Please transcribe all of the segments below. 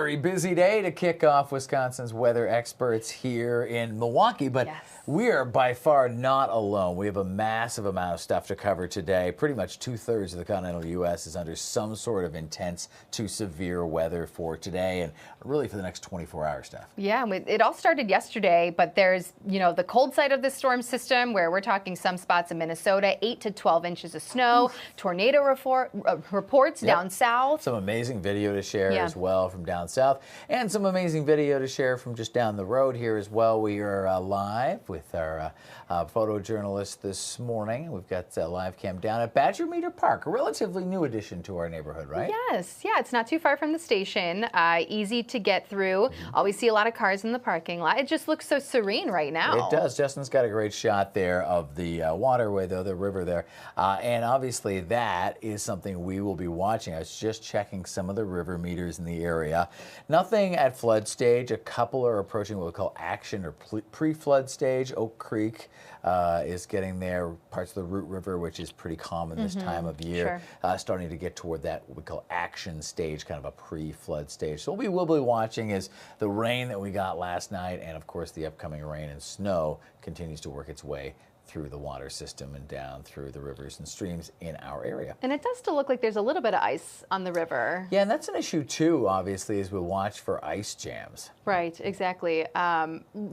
very busy day to kick off Wisconsin's weather experts here in Milwaukee, but we are by far not alone. We have a massive amount of stuff to cover today. Pretty much 2/3 of the continental U.S. is under some sort of intense to severe weather for today and really for the next 24 hours, Steph. Yeah, it all started yesterday, but there's, the cold side of the storm system where we're talking some spots in Minnesota, 8 to 12 inches of snow, tornado reports down south. Some amazing video to share as well from down south, and some amazing video to share from just down the road here as well. We are live with our photojournalist this morning. We've got live cam down at Badger Meter Park, a relatively new addition to our neighborhood, right? Yes, yeah, it's not too far from the station, easy to get through. Always see a lot of cars in the parking lot. It just looks so serene right now. It does. Justin's got a great shot there of the waterway, though, the river there, and obviously that is something we will be watching. I was just checking some of the river meters in the area. Nothing at flood stage. A couple are approaching what we call action or pre-flood stage. Oak Creek is getting there. Parts of the Root River, which is pretty common this time of year, starting to get toward that what we call action stage, kind of a pre-flood stage. So what we will be watching is the rain that we got last night, and of course the upcoming rain and snow continues to work its way through the water system and down through the rivers and streams in our area. And it does still look like there's a little bit of ice on the river. Yeah, and that's an issue too, obviously, as we watch for ice jams. Right, exactly.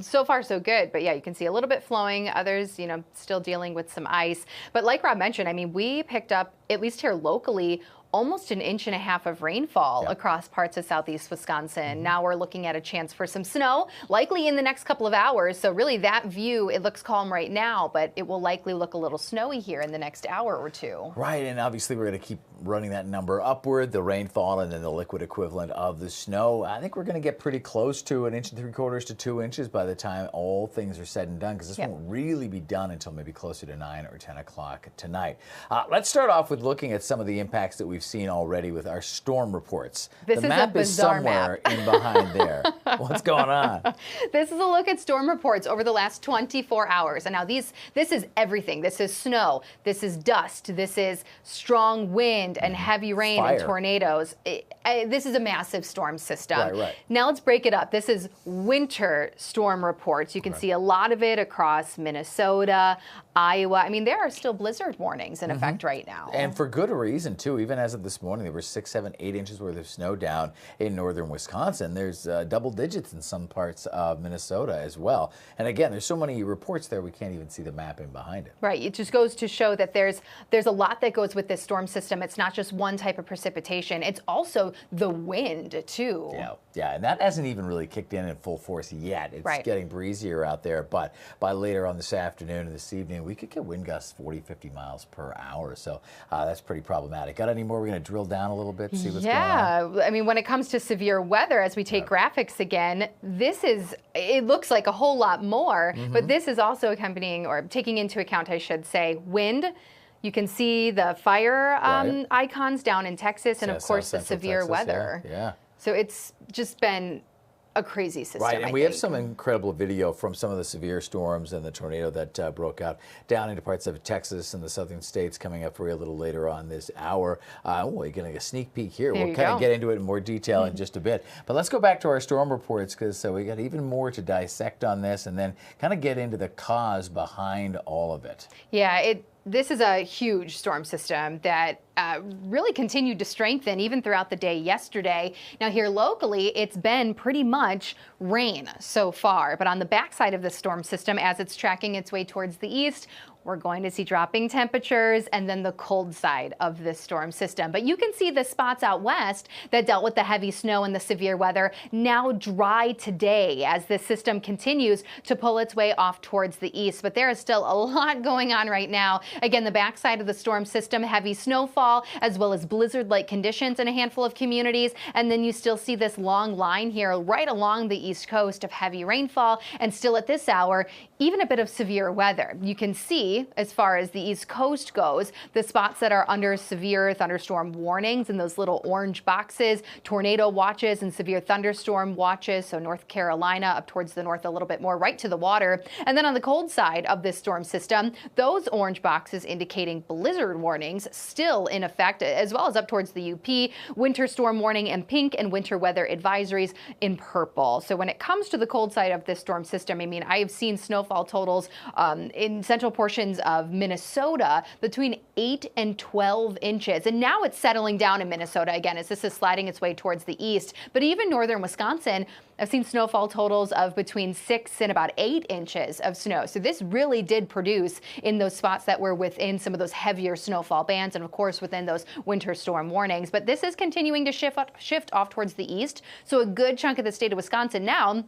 So far so good, but yeah, you can see a little bit flowing, others, still dealing with some ice. But like Rob mentioned, I mean, we picked up, at least here locally, almost 1.5 inches of rainfall across parts of southeast Wisconsin. Now we're looking at a chance for some snow, likely in the next couple of hours. So really that view, it looks calm right now, but it will likely look a little snowy here in the next hour or two. Right, and obviously we're going to keep running that number upward, the rainfall and then the liquid equivalent of the snow. I think we're going to get pretty close to 1 3/4 to 2 inches by the time all things are said and done, because this won't really be done until maybe closer to 9 or 10 o'clock tonight. Let's start off with looking at some of the impacts that we've seen already with our storm reports. The map is somewhere in behind there. What's going on? This is a look at storm reports over the last 24 hours. And now this is everything. This is snow. This is dust. This is strong wind and heavy rain and tornadoes. This is a massive storm system. Right. Now let's break it up. This is winter storm reports. You can see a lot of it across Minnesota, Iowa. I mean, there are still blizzard warnings in effect right now. And for good reason, too. Even as of this morning, there were 6, 7, 8 inches worth of snow down in northern Wisconsin. There's double digits in some parts of Minnesota as well. And again, there's so many reports there, we can't even see the mapping behind it. Right. It just goes to show that there's a lot that goes with this storm system. It's not just one type of precipitation. It's also the wind, too. Yeah, and that hasn't even really kicked in full force yet. It's getting breezier out there, but by later on this afternoon and this evening, we could get wind gusts 40, 50 miles per hour. So that's pretty problematic. Got any more? We're going to drill down a little bit, see what's going on. Yeah, I mean, when it comes to severe weather, as we take graphics again, it looks like a whole lot more, but this is also accompanying, or taking into account, I should say, wind. You can see the fire icons down in Texas, and of course the severe weather. Yeah. So it's just been a crazy system. Right, and we have some incredible video from some of the severe storms and the tornado that broke out down into parts of Texas and the southern states coming up for you a little later on this hour. We're getting a sneak peek here. We'll kind of get into it in more detail in just a bit. But let's go back to our storm reports, because we got even more to dissect on this and then kind of get into the cause behind all of it. Yeah, this is a huge storm system that really continued to strengthen even throughout the day yesterday. Now here locally, it's been pretty much rain so far, but on the backside of the storm system, as it's tracking its way towards the east, we're going to see dropping temperatures and then the cold side of this storm system. But you can see the spots out west that dealt with the heavy snow and the severe weather now dry today as this system continues to pull its way off towards the east. But there is still a lot going on right now. Again, the backside of the storm system, heavy snowfall, as well as blizzard-like conditions in a handful of communities. And then you still see this long line here right along the east coast of heavy rainfall. And still at this hour, even a bit of severe weather. You can see, as far as the East Coast goes, the spots that are under severe thunderstorm warnings in those little orange boxes, tornado watches and severe thunderstorm watches. So North Carolina up towards the north a little bit more, right to the water. And then on the cold side of this storm system, those orange boxes indicating blizzard warnings still in effect, as well as up towards the UP. Winter storm warning in pink and winter weather advisories in purple. So when it comes to the cold side of this storm system, I mean, I have seen snowfall totals in central portions of Minnesota between 8 and 12 inches. And now it's settling down in Minnesota again as this is sliding its way towards the east. But even northern Wisconsin, I've seen snowfall totals of between 6 and about 8 inches of snow. So this really did produce in those spots that were within some of those heavier snowfall bands and, of course, within those winter storm warnings. But this is continuing to shift off towards the east. So a good chunk of the state of Wisconsin now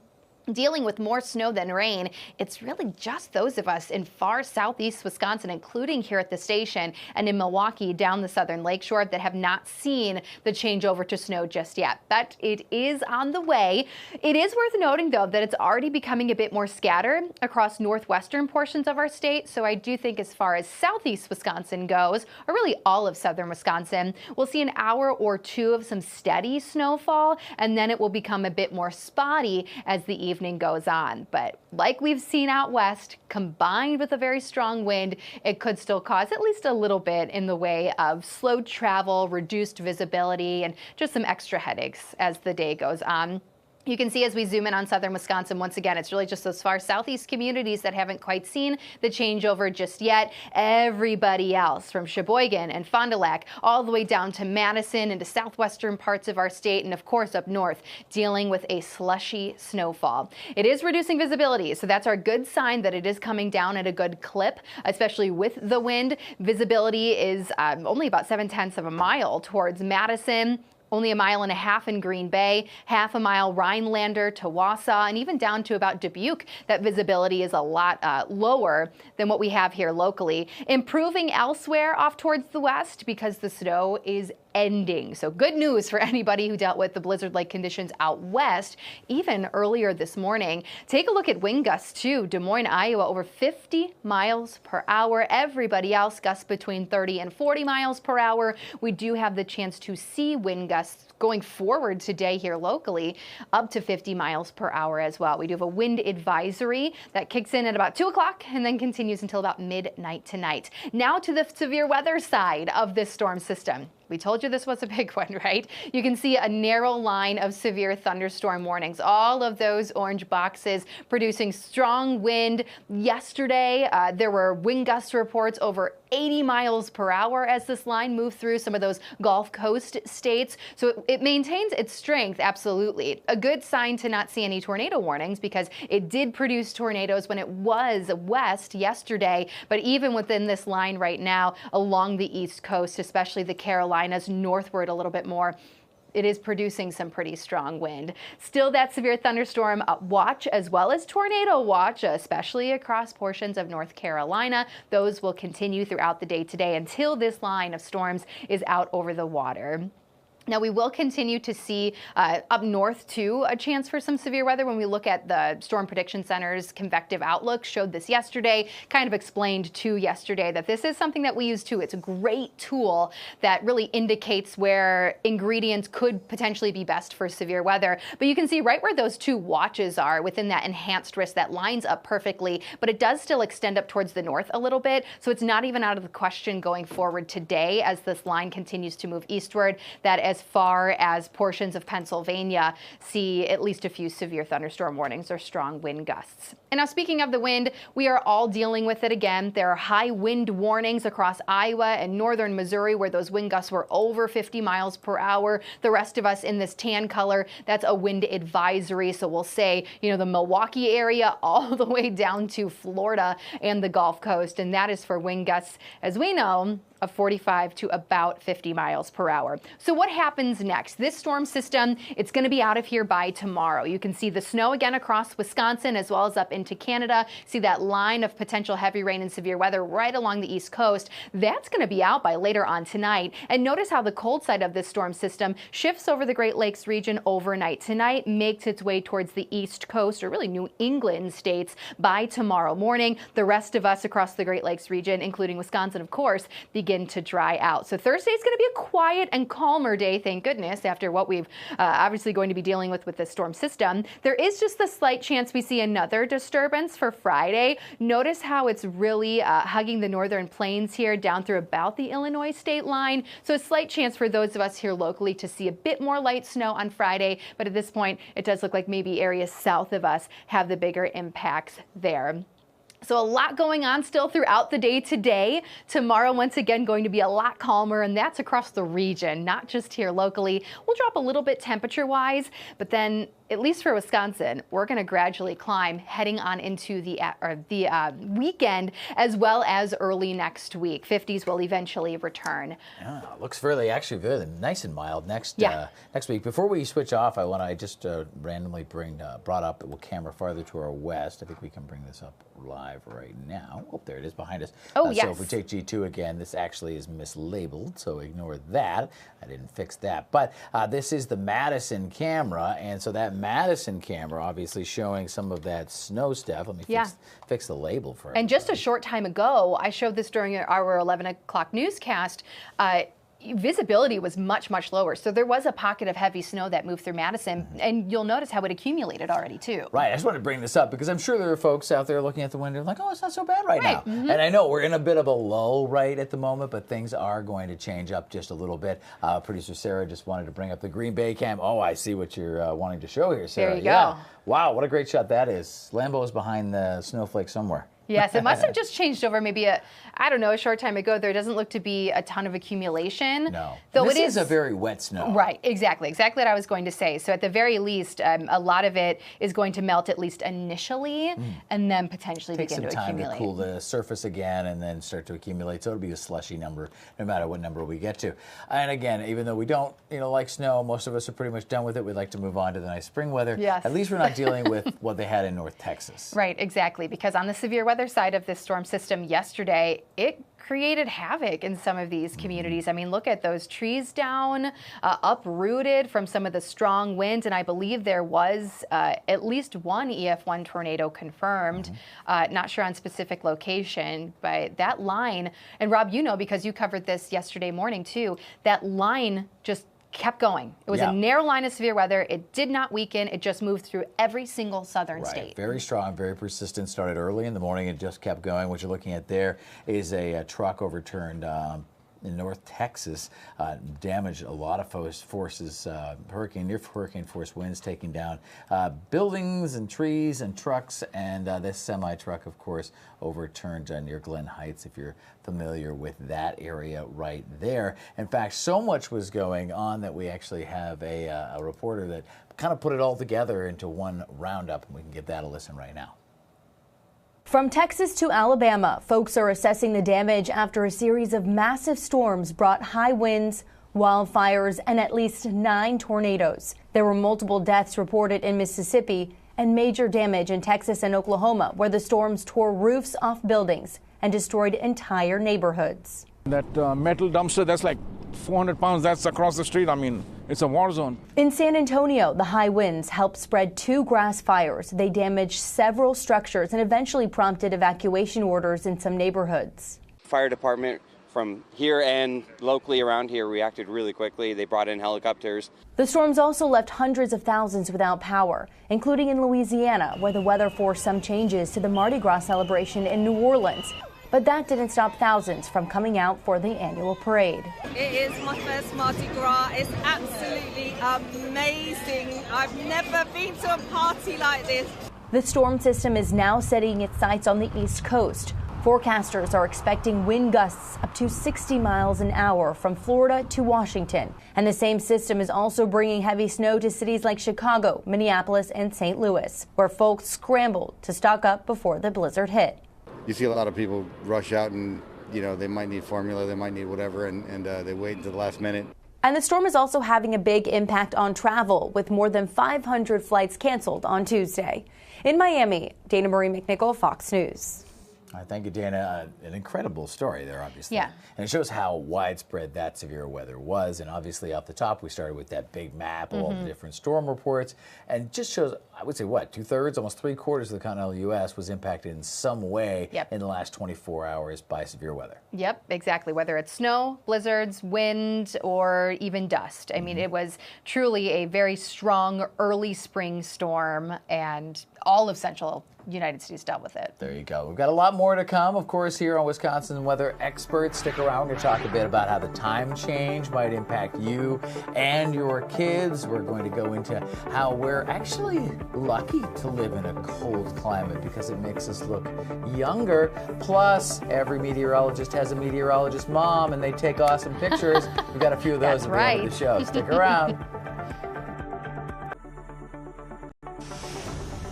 dealing with more snow than rain. It's really just those of us in far southeast Wisconsin, including here at the station and in Milwaukee down the southern lakeshore, that have not seen the change over to snow just yet. But it is on the way. It is worth noting, though, that it's already becoming a bit more scattered across northwestern portions of our state. So I do think as far as southeast Wisconsin goes, or really all of southern Wisconsin, we'll see an hour or two of some steady snowfall, and then it will become a bit more spotty as the evening goes on. But like we've seen out west, combined with a very strong wind, it could still cause at least a little bit in the way of slowed travel, reduced visibility, and just some extra headaches as the day goes on. You can see as we zoom in on southern Wisconsin, once again, it's really just those far southeast communities that haven't quite seen the changeover just yet. Everybody else from Sheboygan and Fond du Lac all the way down to Madison into southwestern parts of our state and, of course, up north, dealing with a slushy snowfall. It is reducing visibility, so that's our good sign that it is coming down at a good clip, especially with the wind. Visibility is only about 0.7 of a mile towards Madison. Only 1.5 miles in Green Bay, 0.5 mile Rhinelander to Wausau, and even down to about Dubuque. That visibility is a lot lower than what we have here locally. Improving elsewhere off towards the west because the snow is ending. So good news for anybody who dealt with the blizzard-like conditions out west, even earlier this morning. Take a look at wind gusts too. Des Moines, Iowa, over 50 miles per hour. Everybody else gusts between 30 and 40 miles per hour. We do have the chance to see wind gusts going forward today here locally up to 50 miles per hour as well. We do have a wind advisory that kicks in at about 2 o'clock and then continues until about midnight tonight. Now to the severe weather side of this storm system. We told you this was a big one, right? You can see a narrow line of severe thunderstorm warnings. All of those orange boxes producing strong wind. Yesterday, there were wind gust reports over 80 miles per hour as this line moved through some of those Gulf Coast states. So it maintains its strength, absolutely. A good sign to not see any tornado warnings because it did produce tornadoes when it was west yesterday. But even within this line right now along the East Coast, especially the Carolinas northward a little bit more, it is producing some pretty strong wind. Still that severe thunderstorm watch as well as tornado watch, especially across portions of North Carolina. Those will continue throughout the day today until this line of storms is out over the water. Now, we will continue to see up north, too, a chance for some severe weather. When we look at the Storm Prediction Center's convective outlook, showed this yesterday, kind of explained, too, yesterday that this is something that we use, too. It's a great tool that really indicates where ingredients could potentially be best for severe weather. But you can see right where those two watches are within that enhanced risk, that lines up perfectly, but it does still extend up towards the north a little bit. So it's not even out of the question going forward today as this line continues to move eastward, that as far as portions of Pennsylvania see at least a few severe thunderstorm warnings or strong wind gusts. And now speaking of the wind, we are all dealing with it again. There are high wind warnings across Iowa and northern Missouri where those wind gusts were over 50 miles per hour. The rest of us in this tan color, that's a wind advisory. So we'll say, the Milwaukee area all the way down to Florida and the Gulf Coast. And that is for wind gusts, as we know, of 45 to about 50 miles per hour. So what happens next? This storm system, it's going to be out of here by tomorrow. You can see the snow again across Wisconsin as well as up into Canada. See that line of potential heavy rain and severe weather right along the East Coast. That's going to be out by later on tonight. And notice how the cold side of this storm system shifts over the Great Lakes region overnight tonight, makes its way towards the East Coast, or really New England states, by tomorrow morning. The rest of us across the Great Lakes region, including Wisconsin, of course, begin begin to dry out. So Thursday is going to be a quiet and calmer day, thank goodness, after what we've obviously going to be dealing with this storm system. There is just the slight chance we see another disturbance for Friday. Notice how it's really hugging the northern plains here down through about the Illinois state line. So a slight chance for those of us here locally to see a bit more light snow on Friday. But at this point, it does look like maybe areas south of us have the bigger impacts there. So a lot going on still throughout the day today. Tomorrow, once again, going to be a lot calmer, and that's across the region, not just here locally. We'll drop a little bit temperature-wise, but then, at least for Wisconsin, we're going to gradually climb heading on into the weekend as well as early next week. 50s will eventually return. Yeah, looks actually very nice and mild next week. Before we switch off, I just randomly brought up a camera farther to our west. I think we can bring this up live right now. Oh, there it is behind us. Oh, yes. So if we take G2 again, this actually is mislabeled, so ignore that. I didn't fix that. But this is the Madison camera, and so that Madison camera obviously showing some of that snow stuff. Let me fix the label for it. And just a short time ago, I showed this during our 11 o'clock newscast. Visibility was much, much lower. So there was a pocket of heavy snow that moved through Madison, and you'll notice how it accumulated already, too. Right. I just wanted to bring this up because I'm sure there are folks out there looking at the window like, oh, it's not so bad right now. And I know we're in a bit of a lull right at the moment, but things are going to change up just a little bit. Producer Sarah just wanted to bring up the Green Bay cam. Oh, I see what you're wanting to show here, Sarah. There you go. Wow, what a great shot that is. Lambeau is behind the snowflake somewhere. Yes, it must have just changed over maybe a short time ago. There doesn't look to be a ton of accumulation. No. Though this is a very wet snow. Right, exactly what I was going to say. So at the very least, a lot of it is going to melt at least initially and then potentially begin to accumulate. Take some time to cool the surface again and then start to accumulate. So it'll be a slushy number no matter what number we get to. And again, even though we don't like snow, most of us are pretty much done with it. We'd like to move on to the nice spring weather. Yes. At least we're not dealing with what they had in North Texas. Right, exactly. Because on the severe weather side of this storm system yesterday, it created havoc in some of these communities. I mean, look at those trees down, uprooted from some of the strong winds, and I believe there was at least one EF1 tornado confirmed. Not sure on specific location, but that line, and Rob, because you covered this yesterday morning too, that line just kept going. It was a narrow line of severe weather. It did not weaken. It just moved through every single southern state. Very strong, very persistent. Started early in the morning and just kept going. What you're looking at there is a truck overturned in North Texas, damaged a lot of forces, near hurricane force winds taking down buildings and trees and trucks, and this semi-truck, of course, overturned near Glen Heights, if you're familiar with that area right there. In fact, so much was going on that we actually have a reporter that kind of put it all together into one roundup, and we can give that a listen right now. From Texas to Alabama, folks are assessing the damage after a series of massive storms brought high winds, wildfires, and at least 9 tornadoes. There were multiple deaths reported in Mississippi and major damage in Texas and Oklahoma, where the storms tore roofs off buildings and destroyed entire neighborhoods. That metal dumpster, that's like 400 pounds, that's across the street. I mean, it's a war zone. In San Antonio, the high winds helped spread 2 grass fires. They damaged several structures and eventually prompted evacuation orders in some neighborhoods. Fire department from here and locally around here reacted really quickly. They brought in helicopters. The storms also left hundreds of thousands without power, including in Louisiana, where the weather forced some changes to the Mardi Gras celebration in New Orleans. But that didn't stop thousands from coming out for the annual parade. It is my first Mardi Gras. It's absolutely amazing. I've never been to a party like this. The storm system is now setting its sights on the East Coast. Forecasters are expecting wind gusts up to 60 miles an hour from Florida to Washington. And the same system is also bringing heavy snow to cities like Chicago, Minneapolis, and St. Louis, where folks scrambled to stock up before the blizzard hit. You see a lot of people rush out and, they might need formula, they might need whatever, and they wait to the last minute. And the storm is also having a big impact on travel, with more than 500 flights canceled on Tuesday. In Miami, Dana Marie McNichol, Fox News. Thank you, Dana. An incredible story there, obviously. Yeah. And it shows how widespread that severe weather was. And obviously, off the top, we started with that big map of all the different storm reports. And just shows, I would say, what, 2/3, almost 3/4 of the continental U.S. was impacted in some way in the last 24 hours by severe weather. Yep, exactly. Whether it's snow, blizzards, wind, or even dust. I mean, it was truly a very strong early spring storm, and all of central United States dealt with it. There you go. We've got a lot more to come, of course, here on Wisconsin Weather Experts. Stick around. We're going to talk a bit about how the time change might impact you and your kids. We're going to go into how we're actually lucky to live in a cold climate because it makes us look younger. Plus, every meteorologist has a meteorologist mom, and they take awesome pictures. We've got a few of those at the end of the show. Stick around.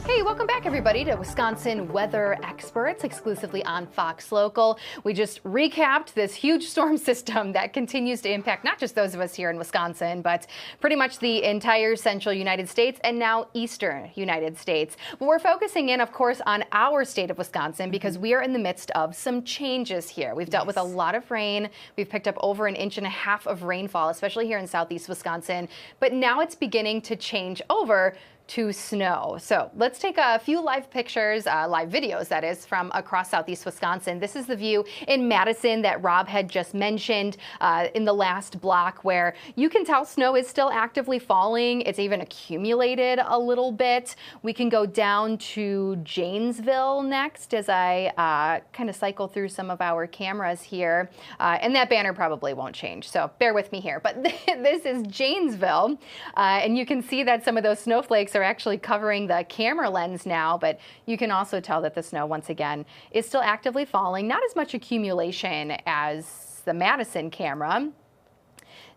Hey, welcome back, everybody, to Wisconsin Weather Experts, exclusively on Fox Local. We just recapped this huge storm system that continues to impact not just those of us here in Wisconsin, but pretty much the entire central United States and now eastern United States. But we're focusing in, of course, on our state of Wisconsin because we are in the midst of some changes here. We've dealt with a lot of rain. We've picked up over 1.5 inches of rainfall, especially here in southeast Wisconsin. But now it's beginning to change over to snow. So let's take a few live pictures, live videos that is, from across southeast Wisconsin. This is the view in Madison that Rob had just mentioned in the last block, where you can tell snow is still actively falling. It's even accumulated a little bit. We can go down to Janesville next as I kind of cycle through some of our cameras here. And that banner probably won't change, so bear with me here. But this is Janesville, and you can see that some of those snowflakes are actually covering the camera lens now, but you can also tell that the snow, once again, is still actively falling. Not as much accumulation as the Madison camera.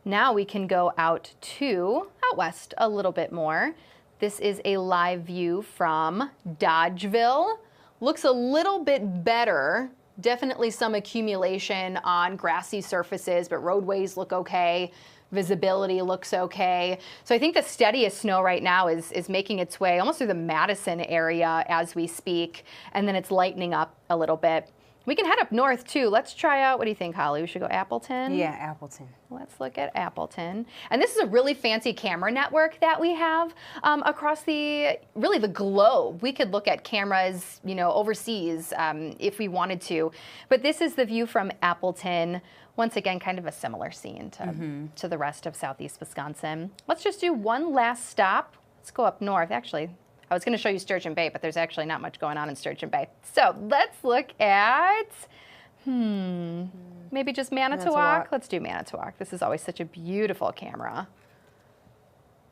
Now we can go out west a little bit more. This is a live view from Dodgeville. Looks a little bit better. Definitely some accumulation on grassy surfaces, but roadways look okay. Visibility looks okay. So I think the steadiest snow right now is making its way almost through the Madison area as we speak, and then it's lightening up a little bit. We can head up north too. Let's try out, what do you think, Holly? We should go Appleton? Yeah, Appleton. Let's look at Appleton. And this is a really fancy camera network that we have across the globe. We could look at cameras, overseas if we wanted to. But this is the view from Appleton. Once again, kind of a similar scene to the rest of southeast Wisconsin. Let's just do one last stop. Let's go up north. Actually, I was going to show you Sturgeon Bay, but there's actually not much going on in Sturgeon Bay. So let's look at, maybe just Manitowoc. Let's do Manitowoc. This is always such a beautiful camera.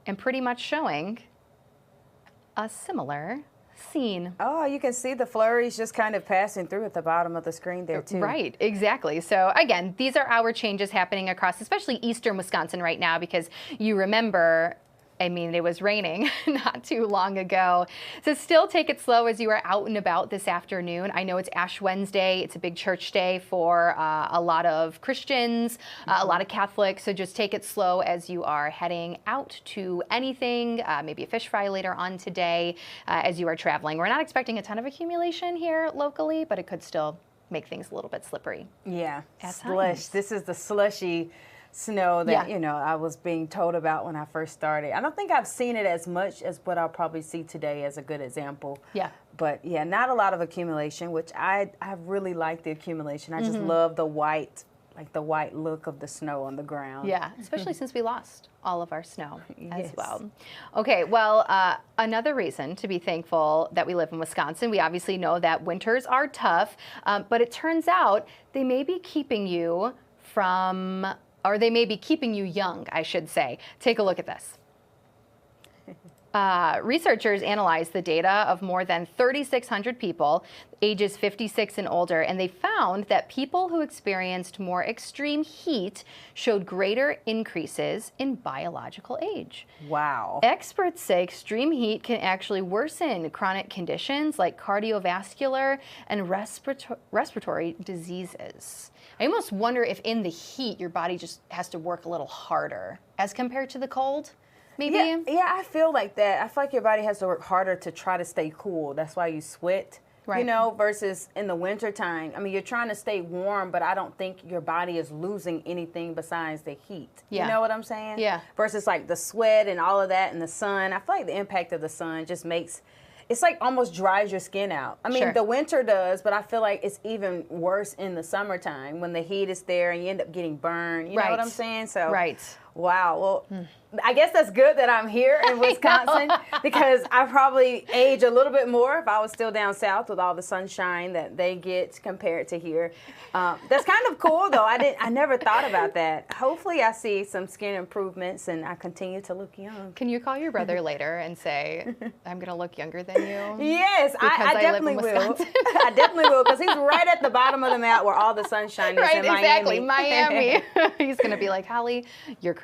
And pretty much showing a similar scene. Oh, you can see the flurries just kind of passing through at the bottom of the screen there too. Right, exactly. So again, these are our changes happening across, especially eastern Wisconsin right now, because you remember, it was raining not too long ago. So still take it slow as you are out and about this afternoon. I know it's Ash Wednesday. It's a big church day for a lot of Christians, a lot of Catholics. So just take it slow as you are heading out to anything, maybe a fish fry later on today as you are traveling. We're not expecting a ton of accumulation here locally, but it could still make things a little bit slippery. Yeah, slush. This is the slushy snow that I was being told about when I first started. I don't think I've seen it as much as what I'll probably see today as a good example. Yeah. But yeah, not a lot of accumulation, which I really like the accumulation. I just love the white, the white look of the snow on the ground. Yeah, especially since we lost all of our snow as well. Okay, well, another reason to be thankful that we live in Wisconsin, we obviously know that winters are tough, but it turns out they may be keeping you from, or they may be keeping you young, I should say. Take a look at this. Researchers analyzed the data of more than 3,600 people, ages 56 and older, and they found that people who experienced more extreme heat showed greater increases in biological age. Wow. Experts say extreme heat can actually worsen chronic conditions like cardiovascular and respiratory diseases. I almost wonder if in the heat your body just has to work a little harder as compared to the cold. Maybe? Yeah, I feel like that. I feel like your body has to work harder to try to stay cool. That's why you sweat. you know, versus in the wintertime. I mean, you're trying to stay warm, but I don't think your body is losing anything besides the heat. You know what I'm saying? Yeah. Versus like the sweat and all of that and the sun. I feel like the impact of the sun just makes, it's like almost dries your skin out. I mean, the winter does, but I feel like it's even worse in the summertime when the heat is there and you end up getting burned. You know what I'm saying? So, wow. Well, I guess that's good that I'm here in Wisconsin because I probably age a little bit more if I was still down south with all the sunshine that they get compared to here. That's kind of cool, though. I never thought about that. Hopefully, I see some skin improvements and I continue to look young. Can you call your brother later and say, "I'm going to look younger than you"? Yes, I definitely will. I definitely will because he's right at the bottom of the map where all the sunshine is in Miami. Exactly, Miami. He's going to be like, "Holly, you're crazy."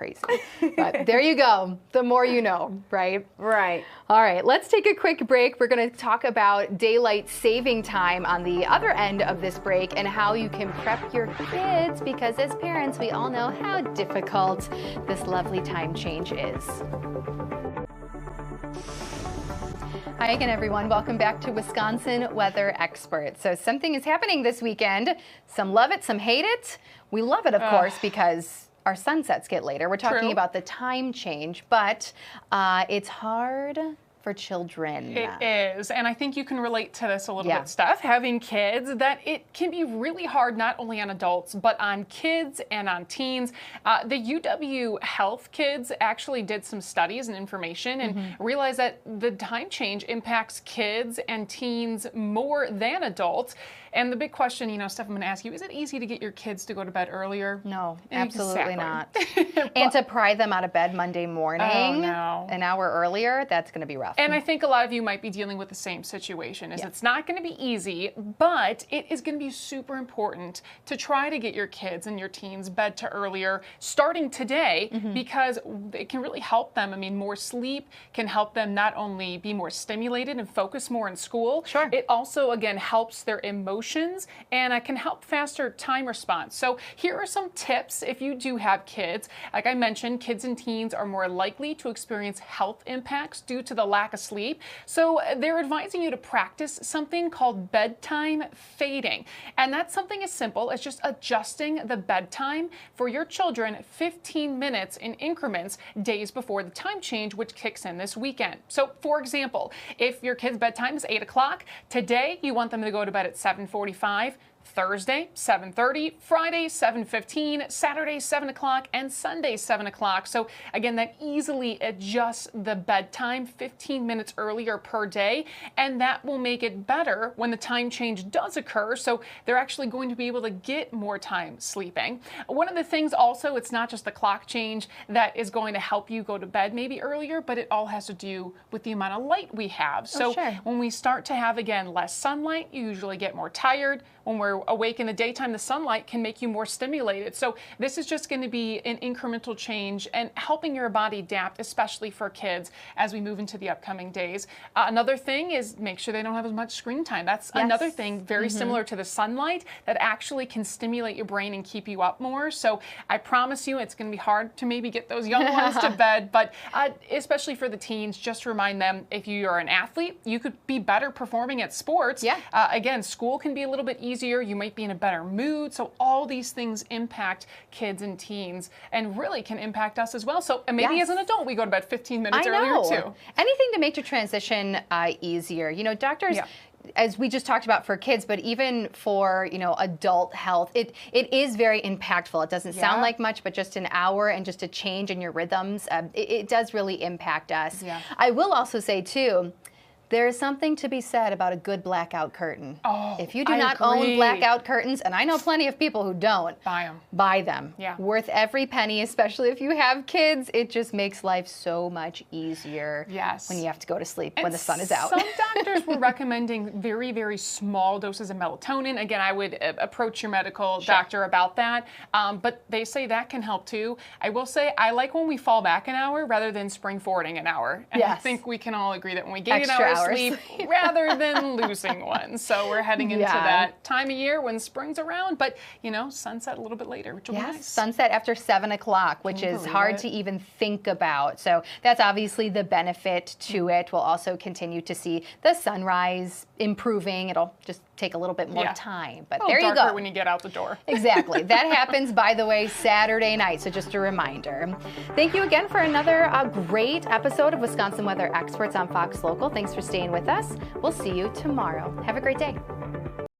But there you go. The more you know, right? Right. All right, let's take a quick break. We're going to talk about daylight saving time on the other end of this break and how you can prep your kids because as parents, we all know how difficult this lovely time change is. Hi again, everyone. Welcome back to Wisconsin Weather Experts. So something is happening this weekend. Some love it, some hate it. We love it, of course, because our sunsets get later. We're talking about the time change, but it's hard for children. It is, and I think you can relate to this a little bit, Steph, having kids, that it can be really hard not only on adults, but on kids and on teens. The UW Health kids actually did some studies and information and realized that the time change impacts kids and teens more than adults. And the big question, you know, Steph, I'm going to ask you, is it easy to get your kids to go to bed earlier? No, absolutely not. And to pry them out of bed Monday morning an hour earlier, that's going to be rough. And I think a lot of you might be dealing with the same situation. It's not going to be easy, but it is going to be super important to try to get your kids and your teens bed to earlier starting today because it can really help them. I mean, more sleep can help them not only be more stimulated and focus more in school. It also, again, helps their emotions and it can help faster time response. So here are some tips if you do have kids. Like I mentioned, kids and teens are more likely to experience health impacts due to the lack of sleep. So they're advising you to practice something called bedtime fading. And that's something as simple as just adjusting the bedtime for your children 15 minutes in increments days before the time change, which kicks in this weekend. So for example, if your kid's bedtime is 8 o'clock, today you want them to go to bed at 7:45. Thursday, 7:30, Friday, 7:15, Saturday, 7 o'clock, and Sunday, 7 o'clock. So again, that easily adjusts the bedtime 15 minutes earlier per day, and that will make it better when the time change does occur. So they're actually going to be able to get more time sleeping. One of the things also, it's not just the clock change that is going to help you go to bed maybe earlier, but it all has to do with the amount of light we have. So when we start to have, again, less sunlight, you usually get more tired. When we're awake in the daytime, the sunlight can make you more stimulated. So this is just going to be an incremental change and helping your body adapt, especially for kids as we move into the upcoming days. Another thing is make sure they don't have as much screen time. That's another thing very similar to the sunlight that actually can stimulate your brain and keep you up more. So I promise you it's going to be hard to maybe get those young ones to bed, but especially for the teens, just remind them if you are an athlete, you could be better performing at sports. Again, school can be a little bit easier. You might be in a better mood. So all these things impact kids and teens and really can impact us as well. So maybe as an adult, we go to bed 15 minutes earlier too. Anything to make the transition easier. You know, doctors, as we just talked about for kids, but even for, you know, adult health, it is very impactful. It doesn't sound like much, but just an hour and just a change in your rhythms, it does really impact us. I will also say too, there is something to be said about a good blackout curtain. If you do not own blackout curtains, and I know plenty of people who don't, buy them. Worth every penny, especially if you have kids. It just makes life so much easier when you have to go to sleep when the sun is out. Some doctors were recommending very, very small doses of melatonin. Again, I would approach your medical doctor about that, but they say that can help too. I will say I like when we fall back an hour rather than spring forwarding an hour. And I think we can all agree that when we gain an hour of hours. sleep rather than losing one. So we're heading into that time of year when spring's around, but sunset a little bit later, which will be nice. Sunset after 7 o'clock, which is hard to even think about. So that's obviously the benefit to it. We'll also continue to see the sunrise improving. It'll just take a little bit more time, but there you go. When you get out the door. Exactly. That happens, by the way, Saturday night. So just a reminder. Thank you again for another great episode of Wisconsin Weather Experts on Fox Local. Thanks for staying with us. We'll see you tomorrow. Have a great day.